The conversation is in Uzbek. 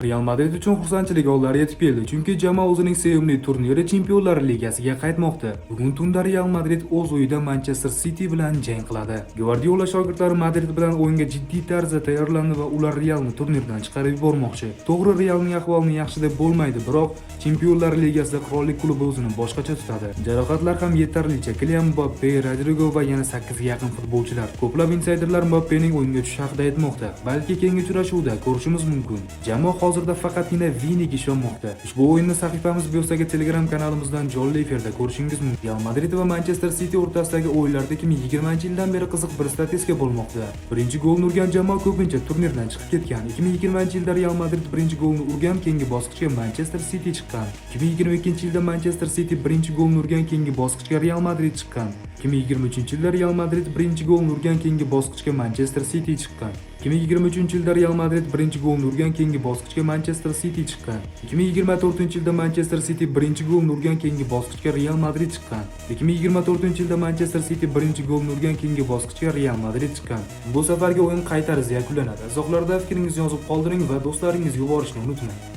Real Madrid uchun xursandchilik onlari yetib keldi, chunki jamoa o'zining sevimli turniri Chempionlar Ligasiga qaytmoqda. Bugun tunda Real Madrid o'z uyida Manchester City bilan jang qiladi. Gvardiola shogirdlari Madrid bilan o'yinga jiddiy tarzda tayyorlandi va ular Realni turnirdan chiqarib yubormoqchi. To'g'ri, Realning ahvolini yaxshi deb bo'lmaydi, biroq Chempionlar Ligasida qirollik klubi o'zini boshqacha tutadi. Jarohatlar ham yetarlicha. Kylian Mbappe, Rodrigo va yana 8 ga yaqin futbolchilar. Ko'plab insayderlar Mbappening o'yinga tushishi haqida aytmoqda. Balki keyingi uchrashuvda ko'rishimiz mumkin. Jamoa hozirda faqatgina Viniga ishonmoqda. Ushbu o'yinni sahifamiz Biosdagi Telegram kanalimizdan jonli efirda ko'rishingiz mumkin. Real Madrid va Manchester City o'rtasidagi o'yinlarda 2020-yildan beri qiziq bir statistika bo'lmoqda. Birinchi golni urgan jamoa ko'pincha turnirdan chiqib ketgan. 2020-yilda Real Madrid birinchi golni urgan, keyingi bosqichga Manchester City chiqqan. 2022-yilda Manchester City birinchi golni urgan, keyingi bosqichga Real Madrid chiqqan. 2023-yilda Real Madrid birinchi golni urgan, keyingi bosqichga Manchester City chiqqan. 2023-yilda Real Madrid birinchi golni urgan, keyingi bosqichga Manchester City chiqqan. 2024-yilda Manchester City birinchi golni urgan, keyingi bosqichga Real Madrid chiqqan. 2024-yilda Manchester City birinchi golni urgan, keyingi bosqichga Real Madrid chiqqan. Bu safargi o'yin qay tarzda yakunlanadi? Izohlarda fikringizni yozib qoldiring va do'stlaringizga yuborishni unutmang.